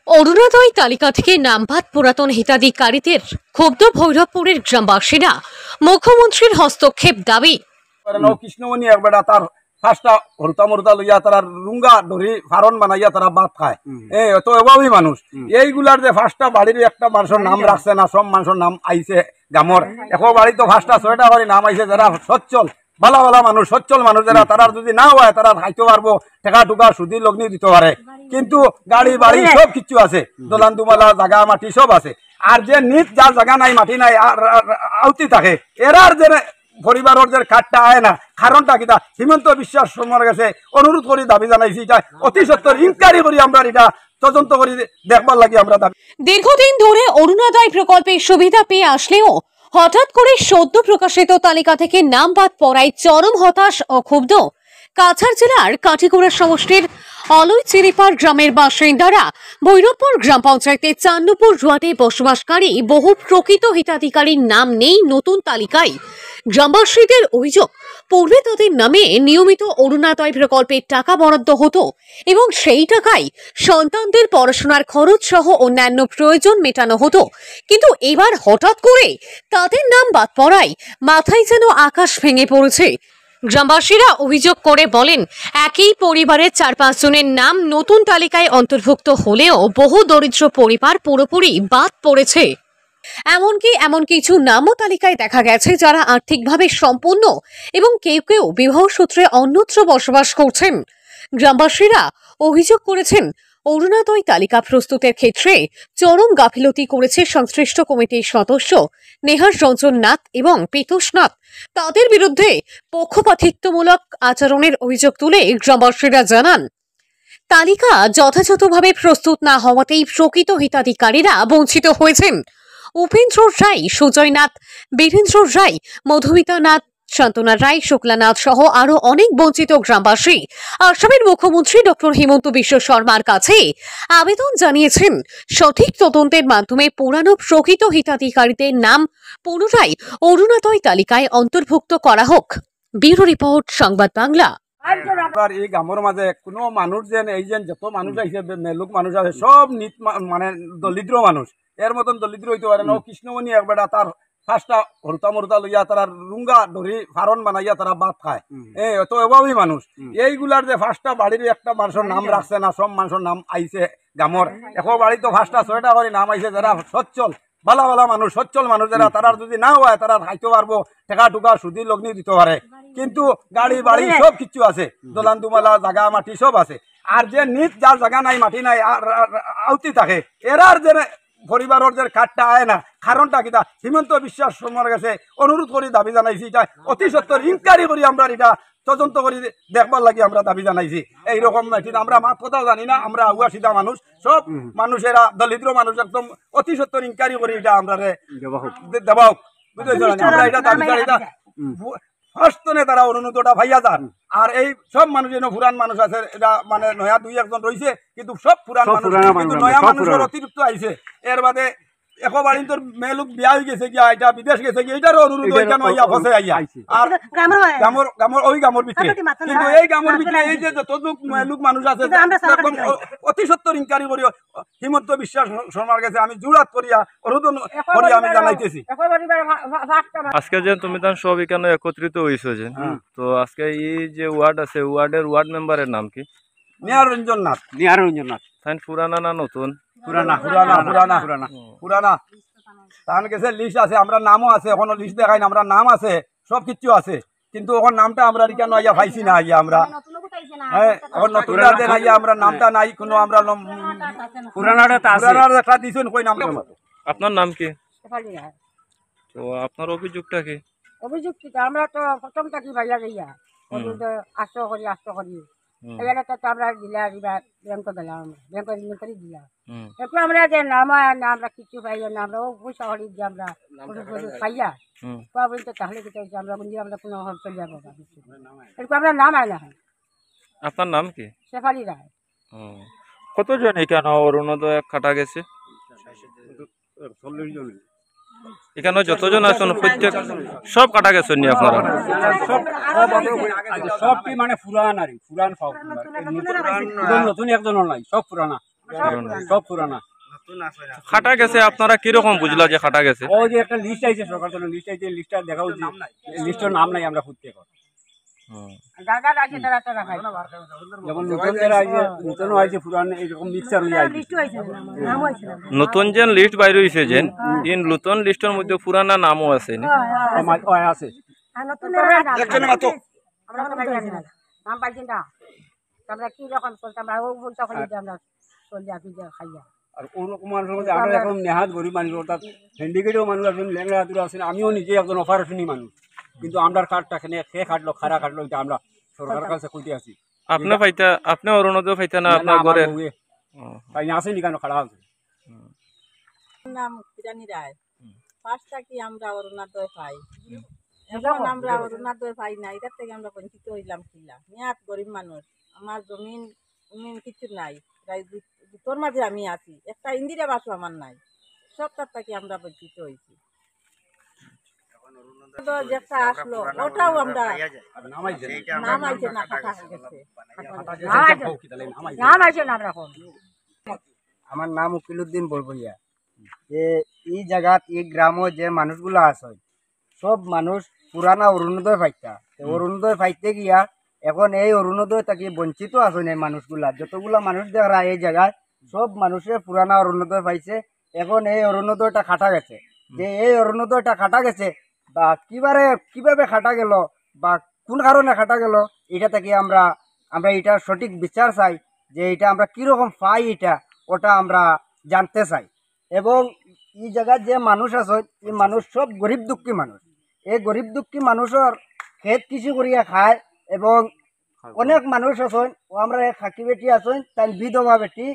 অরুণোদয় তালিকা থেকে নাম বাদ পুরাতন হিতাধিকারীদের ক্ষুব্ধ ভৈরবপুরের গ্রামবাসীরা মুখ্যমন্ত্রীর হস্তক্ষেপ দাবি। কৃষ্ণমণি একবেলা তার ফার্স্টটা হরতা মরতা লইয়া তারা রুঙ্গা ধরি ফারণ বানাইয়া তারা ভাত খায়। তো এভাবেই মানুষ এইগুলার যে ফার্স্টটা বাড়ির একটা মানুষের নাম রাখছে না, সব মানুষের নাম আইছে গামর এখন বাড়ি তো ফার্স্টটা 6টা করে নাম আইছে যারা সচ্ছল ভালো ভালো মানুষ, সচ্ছল মানুষ যারা, তারা যদি না হয় তারা খাইতে পারবো, টাকা টুকা সুদি লগ্নি দিতে পারে, কিন্তু গাড়ি বাড়ি সব কিছু আছে, দোলান দুমালা জায়গা মাটি সব আছে। আর যে নিজ যার জায়গা নাই মাটি নাই আউতি থাকে এরার যে পরিবারের যে কার্ডটা আয় না, কারণটা কিনা হিমন্ত বিশ্বাস শর্মার কাছে অনুরোধ করি দাবি জানাইছি, এটা অতি সত্তর ইনকোয়ারি করি আমরা এটা তদন্ত করি দেখবার লাগি আমরা দাবি। দীর্ঘদিন ধরে অরুণোদয় প্রকল্পের সুবিধা পেয়ে আসলেও হঠাৎ করে সদ্য প্রকাশিত তালিকা থেকে নাম বাদ পড়ায় চরম হতাশ ও ক্ষুব্ধ কাছাড় জেলার কাঠিগোড়া সমষ্টির অলইচিরিপাড় গ্রামের বাসিন্দারা। ভৈরবপুর গ্রাম পঞ্চায়েতের চান্নপুর ওয়ার্ডে বসবাসকারী বহু প্রকৃত হিতাধিকারীর নাম নেই নতুন তালিকায়। গ্রামবাসীদের অভিযোগ, পূর্বে তাদের নামে নিয়মিত অরুণোদয় প্রকল্পের টাকা বরাদ্দ হতো এবং সেই টাকায় সন্তানদের পড়াশোনার খরচ সহ অন্যান্য প্রয়োজন মেটানো হতো, কিন্তু এবার হঠাৎ করে তাদের নাম বাদ পড়ায় মাথায় যেন আকাশ ভেঙে পড়েছে। গ্রামবাসীরা অভিযোগ করে বলেন, একই পরিবারের 4-5 জনের নাম নতুন তালিকায় অন্তর্ভুক্ত হলেও বহু দরিদ্র পরিবার পুরোপুরি বাদ পড়েছে। এমনকি এমন কিছু নামও তালিকায় দেখা গেছে যারা আর্থিকভাবে সম্পন্ন এবং কেউ কেউ বিবাহ সূত্রে অন্যত্র বসবাস করছেন। গ্রামবাসীরা অভিযোগ করেছেন, অরুণোদয় তালিকা প্রস্তুতের ক্ষেত্রে চরম গাফিলতি করেছে সংশ্লিষ্ট কমিটির সদস্য নেহার রঞ্জন নাথ এবং পীতোষ নাথ। তাদের বিরুদ্ধে পক্ষপাতিত্বমূলক আচরণের অভিযোগ তুলে গ্রামবাসীরা জানান, তালিকা যথাযথভাবে প্রস্তুত না হওয়াতেই প্রকৃত হিতাধিকারীরা বঞ্চিত হয়েছেন। উপেন্দ্র রায়, সুজয় নাথ, বীরেন্দ্র রায়, মধুমিতা নাথ, শান্তনা রায়, শুক্লানাথ সহ আরো অনেক বঞ্চিত গ্রামবাসী আসামের মুখ্যমন্ত্রী ডক্টর হিমন্ত বিশ্ব শর্মার কাছে আবেদন জানিয়েছেন, সঠিক তদন্তের মাধ্যমে পুরানো প্রকৃত হিতাধিকারীদের নাম পুনরায় অরুণোদয় তালিকায় অন্তর্ভুক্ত করা হোক। ব্যুরো রিপোর্ট, সংবাদ বাংলা। এই গ্রামের মাঝে কোনো মানুষ যেন এই যে যত মানুষ আছে মেলুক মানুষ আছে সব মানে দরিদ্র মানুষ, এর মতন দরিদ্র হইতে পারে না। কৃষ্ণমণি একবেলা তার ফার্স্টটা হরতা মরতা লইয়া তারা রুঙ্গা ধরি ফারণ বানাইয়া তারা ভাত খায়। তো এভাবেই মানুষ এইগুলার যে ফার্স্টটা বাড়ির একটা মানুষের নাম রাখছে না, সব মানুষের নাম আইছে গামর এখন বাড়ি তো ফার্স্টটা 6টা করে নাম আইছে যারা সচ্ছল ভালো ভালো মানুষ, সচ্ছল মানুষ যারা, তারা যদি না হয় তারা খাইতে পারবো, টাকা টুকা সুদি লগ্নি দিতে পারে, কিন্তু গাড়ি বাড়ি সব কিছু আছে, দোলান দুমালা জায়গা মাটি সব আছে। আর যে নিজ যার জায়গা নাই মাটি নাই আউতি থাকে এরার যে পরিবারের যে কার্ডটা আয় না, কারণটা কিনা হিমন্ত বিশ্বাস শর্মার কাছে অনুরোধ করি দাবি জানাইছি, এটা অতি সত্তর ইনকোয়ারি করি আমরা এটা তদন্ত করি দেখবার লাগি আমরা দাবি জানাইছি। এইরকম আমরা মাত কথাও জানি না, আমরা আগুয়া সিধা মানুষ, সব মানুষেরা দরিদ্র মানুষ, একদম অতি সত্তর ইনকোয়ারি করি এটা আমরা দেওয়া হোক, বুঝতে আমরা এটা দাবি জানি এটা ফার্স্টনে তারা অরুণোদয়টা ভাইয়া যান। আর এই সব মানুষ যেন পুরান মানুষ আছে, এটা মানে নয়া 2-1 জন রয়েছে, কিন্তু সব পুরান মানুষ, কিন্তু নয়া মানুষের অতিরিক্ত আইছে। এর বাদে এখন বাড়ি তোর মেয়ে লোক বিয়া হয়ে গেছে গিয়া, এটা বিদেশ গেছে গিয়া, এটারও অরুণোদয় কেন আইয়া ফসে আইয়া। আর ওই গ্রামের ভিতরে, কিন্তু এই গ্রামের ভিতরে এই যে যত লোক মানুষ আছে অতি সত্তর ইনকোয়ারি করি হিমন্ত বিশ্বাস শর্মার কাছে আমি জুড়াত করিয়া অনুরোধ করি আমি জানাইতেছি। আজকে যে তুমি তার সব এখানে একত্রিত হয়েছে, তো আজকে এই যে ওয়ার্ড আছে, ওয়ার্ডের ওয়ার্ড মেম্বারের নাম কি? নেহার রঞ্জন নাথ। নেহার রঞ্জন নাথ পুরানা না নতুন? পুরানা পুরানা পুরানা পুরানা পুরানা তার কাছে লিস্ট আছে, আমরা নামও আছে, এখনো লিস্ট দেখাই না, আমরা নাম আছে, সব কিছু আছে, কিন্তু এখন নামটা আমরা কেন আইয়া পাইছি না, আইয়া আমরা এখন নতুন আইয়া আমরা নামটা নাই কোনো, আমরা পুরানাটা দিছেন কই নাম। আপনার নাম কি? তো আপনার অভিযোগটা কি? অভিযোগ কি, আমরা তো প্রথম থাকি ভাইয়া যাইয়া আশ্র করি এখানে তো আমরা দিলা ব্যাংক দিলাম, ব্যাংকের ইনভেন্টরি দিলাম, এখন আমরা যে নাম না আমরা কিছু পাই না, আমরা ও পয়সা হরি যে আমরা পাইয়া পাবো তো, তাহলে কি আমরা আমরা কোনো চলে যাবো, এরকম আমরা নাম আয় না। আপনার নাম কি? শেফালি রায়। কতজন এখানে অরুণোদয় কাটা গেছে? 40 জন। এখানে যতজন আছেন প্রত্যেক সব কাটা গেছে নি আপনারা? সব কি মানে পুরান আর পুরান সব, নতুন একজন নাই, সব পুরানা। সব পুরানা। খাটা গেছে, আপনারা কিরকম বুঝলা যে খাটা গেছে? ও যে একটা লিস্ট আইছে সরকার থেকে, লিস্ট আইছে, লিস্টটা দেখা উচিত, লিস্টের নাম নাই আমরা খুঁজতে এখন। দাদা আছে তারা তো রাখাই যেমন নতুন যারা আইছে, নতুনও আইছে, পুরান এরকম মিক্সার হয়ে আইছে। লিস্ট হইছে না নাম হইছে না নতুন যে লিস্ট বাইরে হয়েছে যে ইন নতুন লিস্টের মধ্যে পুরানা নামও আছে নি? আছে আর নতুন আমরা তো ভাই জানি না নাম পাইছি না আমরা কি রকম চলতে আমরা ও বলতে খালি যে আমরা চলে আসি যে খাইয়া আর ওরকম মানুষের মধ্যে আমরা এখন নেহাত গরিব মানুষ, অর্থাৎ হ্যান্ডিকেটেও মানুষ আছেন, ল্যাংড়া হাতুরা আছেন, আমিও নিজে একজন অপারেশনই মানুষ, কিন্তু আমরা কার্ডটা খেয়ে খাটলো, খারা খাটলো, এটা আমরা সরকারের কাছে কইতে আছি। আপনি পাইতা, আপনি অরুণোদয় পাইতা না আপনার ঘরে? তাই আসেনি কেন, খাড়া আছে। নাম কিরানি রায়। ফার্স্ট থাকি আমরা অরুণোদয় পাই, এখন আমরা অরুণোদয় পাই না, এটার থেকে আমরা বঞ্চিত হইলাম। কিলা মেয়াদ গরিব মানুষ, আমার জমিন কিছু নাই, প্রায় দুটোর মাঝে আমি আছি, একটা ইন্দিরা বাসও আমার নাই, সবটার থেকে আমরা বঞ্চিত হয়েছি। যেটা আসলো ওটাও আমরা নাম আইছে না, খাটা গেছে। নাম আইছে না আমরা এখন। আমার নাম উকিলউদ্দিন বরবইয়া। যে এই জায়গাত এই গ্রামে যে মানুষগুলা আছে সব মানুষ পুরানা অরুণোদয় পাইতা, অরুণোদয় পাইতে গিয়া এখন এই অরুণোদয় থেকে বঞ্চিত আছে এই মানুষগুলা। যতগুলা মানুষ দেখা এই জায়গায় সব মানুষের পুরানা অরুণোদয় পাইছে, এখন এই অরুণোদয়টা খাটা গেছে। যে এই অরুণোদয়টা খাটা গেছে বা কিভাবে খাটা গেল বা কোন কারণে খাটা গেল, এটা থেকে আমরা এটা সঠিক বিচার চাই, যে এটা আমরা কিরকম পাই, এটা ওটা আমরা জানতে চাই। এবং এই জায়গার যে মানুষ আছে এই মানুষ সব গরিব দুঃখী মানুষ। এই গরিব দুঃখী মানুষের খেত কৃষি করিয়া খায়, এবং অনেক মানুষ আছেন, আমরা খাকি বেটি আছেন, তাই বিধবা বেটি,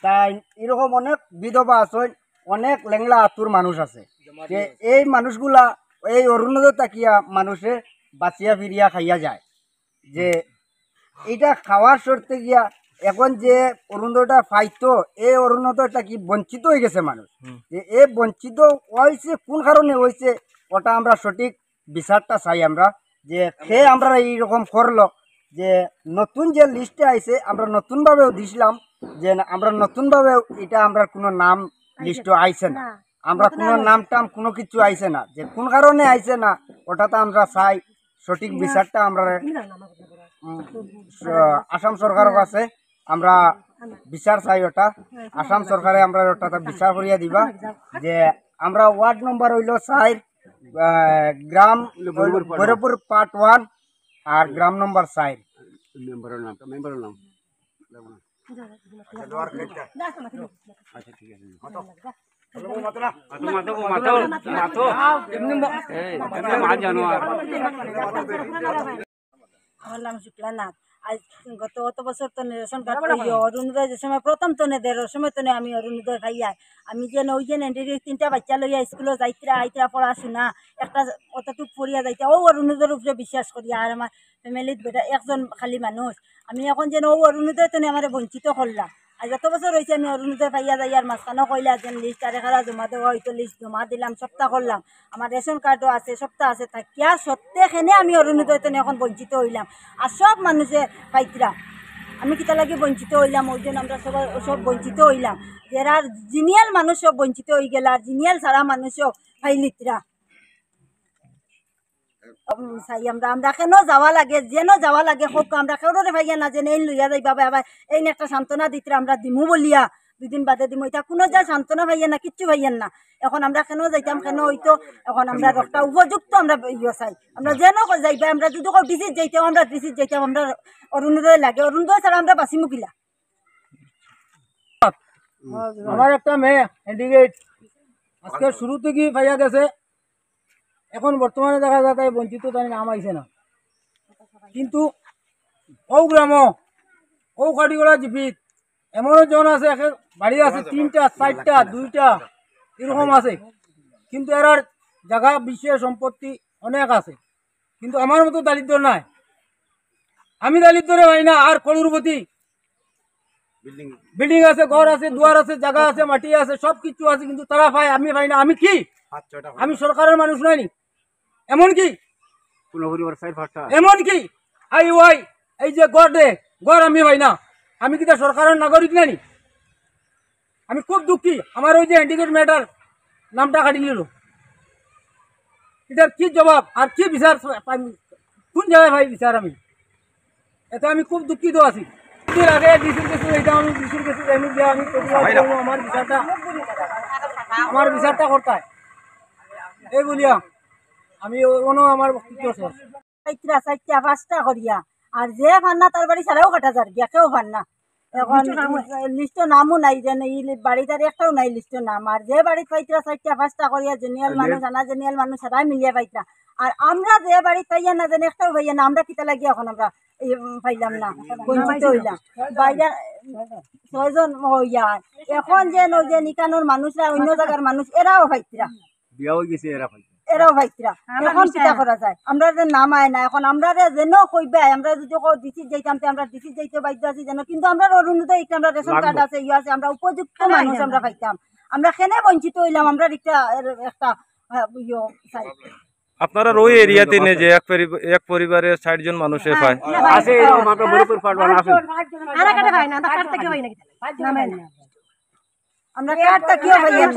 তাই এরকম অনেক বিধবা আছেন, অনেক লেংলা আতুর মানুষ আছে। যে এই মানুষগুলা এই অরুণোদয় তাকিয়া মানুষে বাঁচিয়া ফিরিয়া খাইয়া যায়। যে এইটা খাওয়ার শর্তে গিয়া এখন যে অরুণোদয়টা পাইতো, এই অরুণোদয়টা কি বঞ্চিত হয়ে গেছে মানুষ। যে এ বঞ্চিত হয়েছে কোন কারণে হয়েছে, ওটা আমরা সঠিক বিচারটা চাই। আমরা যে খেয়ে আমরা এইরকম করলো, যে নতুন যে লিস্টে আইছে আমরা নতুনভাবেও দিছিলাম, যে আমরা নতুনভাবেও এটা আমরা কোনো নাম লিস্টও আইছে না, আমরা কোনো নাম টাম কোনো কিছু আইছে না। যে কোন কারণে আইছে না ওটাতে আমরা চাই সঠিক বিচারটা আমরা আসাম সরকারের কাছে আমরা বিচার চাই। ওটা আসাম সরকারে আমরা ওটা বিচার করিয়া দিবা। যে আমরা ওয়ার্ড নম্বর হইল 4, গ্রাম ভৈরবপুর পার্ট 1 আর গ্রাম নম্বর 4। মেম্বারের নাম আচ্ছা ঠিক আছে। আমার নাম শুক্লা নাথ। আজ গত বছর তো রেশন কার্ড অরুণোদয় যে সময় প্রথম তো নেই, সময় তো আমি অরুণোদয় খাইয়া আমি যে ওই যে 3টা বাচ্চা লইয়া স্কুলে যাইতরা আইতরা পড়াশোনা একটা অতটুক পড়িয়া যাইতে ও অরুণোদয়ের উপরে বিশ্বাস করিয়া, আর আমার ফ্যামিলিত বেটা একজন খালি মানুষ, আমি এখন যেন ও অরুণোদয় তো আমার বঞ্চিত করলাম। আর যত বছর হয়েছে আমি অরুণোদয় পাইয়া যাই, আর মাঝখানেও কইলা যে লিস্ট আর এখানে জমা দেওয়া হয়তো, লিস্ট জমা দিলাম, সপ্তাহ করলাম, আমার রেশন কার্ডও আছে, সপ্তাহ আছে, থাকিয়া সত্যেখানে আমি অরুণোদয় তো এখন বঞ্চিত হইলাম। আর সব মানুষে পাইতরা আমি কিতা লাগে বঞ্চিত হইলাম, ওই জন্য আমরা সবাই সব বঞ্চিত হইলাম। যারা জিনিয়াল মানুষ সব বঞ্চিত হয়ে গেল, আর জিনিয়াল ছাড়া মানুষও পাইলিতরা চাই। আমরা কেন যাওয়া লাগে, যেন যাওয়া লাগে হোক, আমরা কেউরে ভাইয়া না যেন এই লইয়া যাইবা আবার এই একটা সান্ত্বনা দিতে আমরা দিমু বলিয়া 2 দিন বাদে দিমু, এটা কোনো যা সান্ত্বনা ভাইয়া না, কিচ্ছু ভাইয়েন না। এখন আমরা কেন যাইতাম, কেন হইতো, এখন আমরা একটা উপযুক্ত আমরা ইয়ে চাই। আমরা যেন যাইবা, আমরা যদি ডিসিট যাইতাম, আমরা ডিসিট যাইতাম, আমরা অরুণোদয় লাগে, অরুণোদয় ছাড়া আমরা বাঁচি মুকিলা। আমার একটা মেয়ে হ্যান্ডিকেট আজকে শুরু থেকে পাইয়া গেছে, এখন বর্তমানে দেখা যায় তাই বঞ্চিত, তাই নাম আইছে না। কিন্তু ও গ্রাম ও কাটিগড়া জিপিত এমনও জন আছে, বাড়ি আছে 3টা 4টা 2টা এরকম আছে, কিন্তু এরার জায়গা বিষয় সম্পত্তি অনেক আছে, কিন্তু আমার মতো দারিদ্র নাই। আমি দারিদ্রে ভাই না, আর করুরপতি বিল্ডিং আছে, ঘর আছে, দুয়ার আছে, জায়গা আছে, মাটি আছে, সব কিছু আছে, কিন্তু তারা পায়, আমি পাই না। আমি কি, আমি সরকারের মানুষ নয়নি? এমনকি এই যে গড় আমি ভাই না, আমি কি সরকারের নাগরিক নানি? আমি খুব দুঃখী আমার ওই যে হ্যান্ডিক্যাপ মেয়েটার নামটা কাটি নিল এটার কি জবাব আর কি বিচার পাই কোন জায়গায় ভাই বিচার আমি এতে আমি খুব দুঃখিত আছি এর আগে ডিসির কেসে এটা আমি ডিসির কেসে যাইনি যে আমি প্রতিবাদ করবো আমার বিচারটা করতে হয় এই বলিয়া আমি কোনো আমার বক্তব্য শেষ চাইত্রা চাইত্রা 5টা করিয়া আর যে ফান্না তার বাড়ি ছাড়াও কাটা যার গেছেও ফান্না এখন লিস্ট নামও নাই যেন এই বাড়িটার একটাও নাই লিস্ট নাম আর যে বাড়ি পাইত্রা চাইত্রা 5টা করিয়া জেনিয়াল মানুষ আনা জেনিয়াল মানুষ সবাই মিলিয়ে পাইত্রা আর আমরা যে বাড়ি পাইয়া না যেন একটাও পাইয়া না আমরা কিতা লাগিয়া এখন আমরা পাইলাম না বঞ্চিত হইলাম বাইরে 6 জন হইয়া এখন যে ওই যে নিকানোর মানুষরা অন্য জায়গার মানুষ এরাও পাইত্রা বিয়া হয়ে গেছে এরা ভাই এরাও পাইত্রা এখন কিতা করা যায় আমরা যে নাম আয় না এখন আমরা যেন কইবে আমরা যদি ডিসি যাইতাম আমরা ডিসি যাইতে বাধ্য আছি যেন কিন্তু আমরা অরুণোদয় আমরা রেশন কার্ড আছে ইয়ে আছে আমরা উপযুক্ত মানুষ আমরা পাইতাম আমরা কেন বঞ্চিত হইলাম আমরা একটা ইয়ে চাই আপনারা ওই এরিয়াতে নে যে এক পরিবারের 60 জন মানুষে পায় আছে এরকম আমরা বড়পুর পাড়বান আছে আনা কাটে ভাই না কাট থেকে ভাই নাকি নামে না আমরা কার্ডটা কিও ভাইয়া